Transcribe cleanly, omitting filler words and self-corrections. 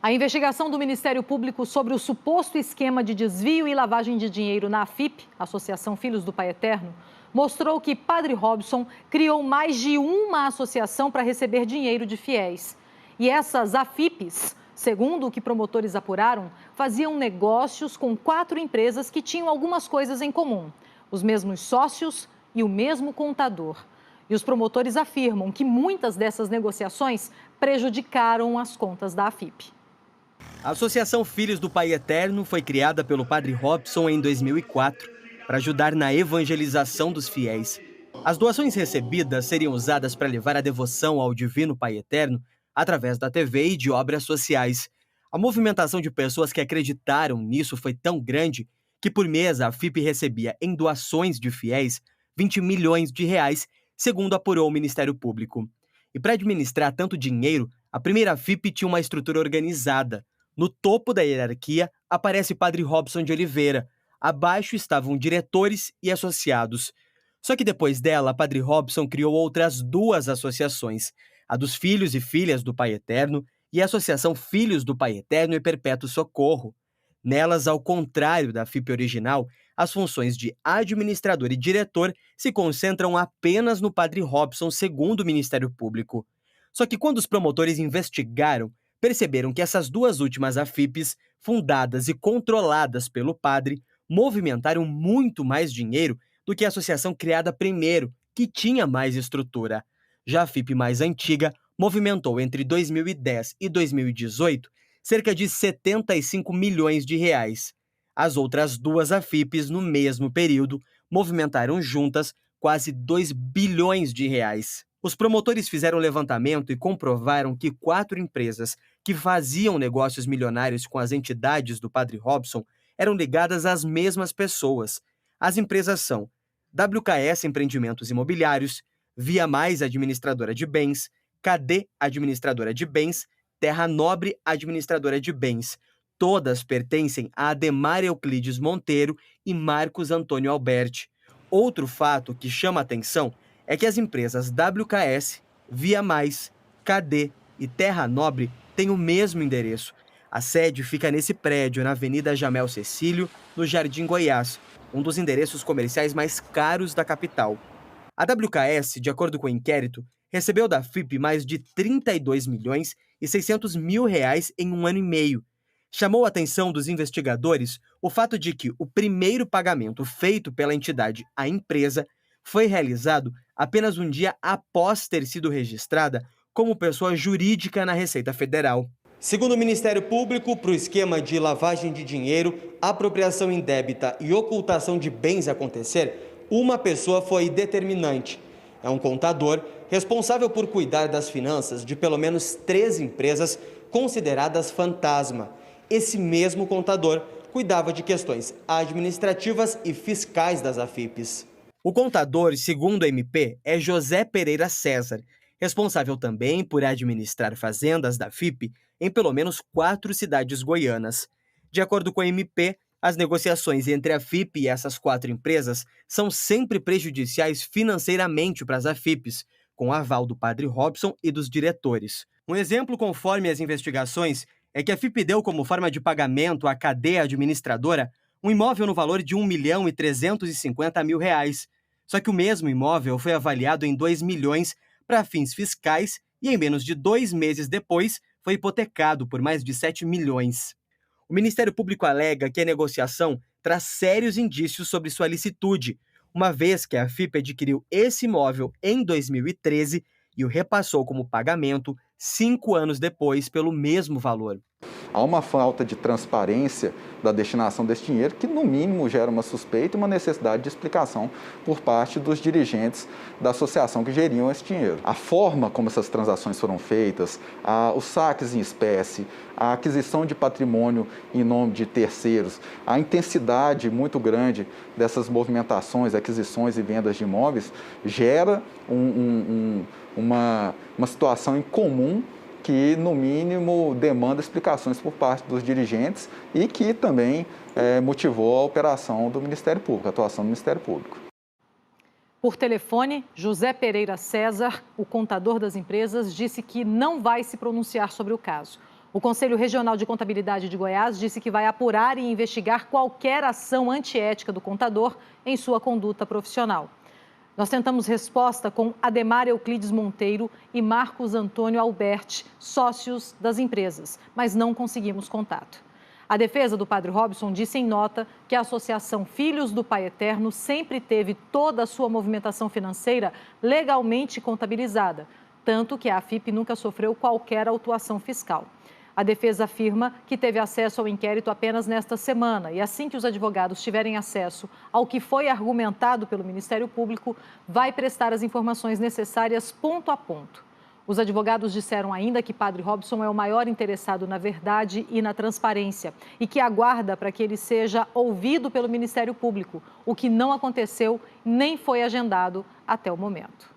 A investigação do Ministério Público sobre o suposto esquema de desvio e lavagem de dinheiro na AFIP, Associação Filhos do Pai Eterno, mostrou que Padre Robson criou mais de uma associação para receber dinheiro de fiéis. E essas AFIPs, segundo o que promotores apuraram, faziam negócios com 4 empresas que tinham algumas coisas em comum: os mesmos sócios e o mesmo contador. E os promotores afirmam que muitas dessas negociações prejudicaram as contas da AFIP. A Associação Filhos do Pai Eterno foi criada pelo Padre Robson em 2004 para ajudar na evangelização dos fiéis. As doações recebidas seriam usadas para levar a devoção ao Divino Pai Eterno através da TV e de obras sociais. A movimentação de pessoas que acreditaram nisso foi tão grande que por mês a FIP recebia em doações de fiéis 20 milhões de reais, segundo apurou o Ministério Público. E para administrar tanto dinheiro, a primeira FIP tinha uma estrutura organizada. No topo da hierarquia aparece Padre Robson de Oliveira. Abaixo estavam diretores e associados. Só que depois dela, Padre Robson criou outras 2 associações, a dos Filhos e Filhas do Pai Eterno e a Associação Filhos do Pai Eterno e Perpétuo Socorro. Nelas, ao contrário da FIP original, as funções de administrador e diretor se concentram apenas no Padre Robson, segundo o Ministério Público. Só que quando os promotores investigaram, perceberam que essas 2 últimas AFIPs, fundadas e controladas pelo padre, movimentaram muito mais dinheiro do que a associação criada primeiro, que tinha mais estrutura. Já a FIP mais antiga movimentou entre 2010 e 2018 cerca de 75 milhões de reais. As outras 2 AFIPs, no mesmo período, movimentaram juntas quase 2 bilhões de reais. Os promotores fizeram um levantamento e comprovaram que 4 empresas que faziam negócios milionários com as entidades do Padre Robson eram ligadas às mesmas pessoas. As empresas são WKS Empreendimentos Imobiliários, Via Mais Administradora de Bens, KD Administradora de Bens, Terra Nobre Administradora de Bens. Todas pertencem a Ademar Euclides Monteiro e Marcos Antônio Alberti. Outro fato que chama a atenção é que as empresas WKS, Via Mais, KD e Terra Nobre têm o mesmo endereço. A sede fica nesse prédio, na Avenida Jamel Cecílio, no Jardim Goiás, um dos endereços comerciais mais caros da capital. A WKS, de acordo com o inquérito, recebeu da FIP mais de 32 milhões e 600 mil reais em 1 ano e meio. Chamou a atenção dos investigadores o fato de que o primeiro pagamento feito pela entidade à empresa foi realizado apenas um dia após ter sido registrada como pessoa jurídica na Receita Federal. Segundo o Ministério Público, para o esquema de lavagem de dinheiro, apropriação indébita e ocultação de bens acontecer, uma pessoa foi determinante. É um contador responsável por cuidar das finanças de pelo menos 3 empresas consideradas fantasma. Esse mesmo contador cuidava de questões administrativas e fiscais das AFIPs. O contador, segundo a MP, é José Pereira César, responsável também por administrar fazendas da FIP em pelo menos 4 cidades goianas. De acordo com a MP, as negociações entre a FIP e essas 4 empresas são sempre prejudiciais financeiramente para as AFIPs, com aval do Padre Robson e dos diretores. Um exemplo, conforme as investigações, é que a FIP deu como forma de pagamento à cadeia administradora um imóvel no valor de R$ 1.350.000. Só que o mesmo imóvel foi avaliado em 2 milhões para fins fiscais e em menos de 2 meses depois foi hipotecado por mais de 7 milhões. O Ministério Público alega que a negociação traz sérios indícios sobre sua licitude, uma vez que a FIP adquiriu esse imóvel em 2013 e o repassou como pagamento 5 anos depois pelo mesmo valor. Há uma falta de transparência da destinação desse dinheiro que, no mínimo, gera uma suspeita e uma necessidade de explicação por parte dos dirigentes da associação que geriam esse dinheiro. A forma como essas transações foram feitas, os saques em espécie, a aquisição de patrimônio em nome de terceiros, a intensidade muito grande dessas movimentações, aquisições e vendas de imóveis, gera uma situação incomum que, no mínimo, demanda explicações por parte dos dirigentes e que também motivou a operação do Ministério Público, a atuação do Ministério Público. Por telefone, José Pereira César, o contador das empresas, disse que não vai se pronunciar sobre o caso. O Conselho Regional de Contabilidade de Goiás disse que vai apurar e investigar qualquer ação antiética do contador em sua conduta profissional. Nós tentamos resposta com Ademar Euclides Monteiro e Marcos Antônio Alberti, sócios das empresas, mas não conseguimos contato. A defesa do Padre Robson disse em nota que a Associação Filhos do Pai Eterno sempre teve toda a sua movimentação financeira legalmente contabilizada, tanto que a AFIP nunca sofreu qualquer autuação fiscal. A defesa afirma que teve acesso ao inquérito apenas nesta semana e assim que os advogados tiverem acesso ao que foi argumentado pelo Ministério Público, vai prestar as informações necessárias ponto a ponto. Os advogados disseram ainda que Padre Robson é o maior interessado na verdade e na transparência e que aguarda para que ele seja ouvido pelo Ministério Público, o que não aconteceu nem foi agendado até o momento.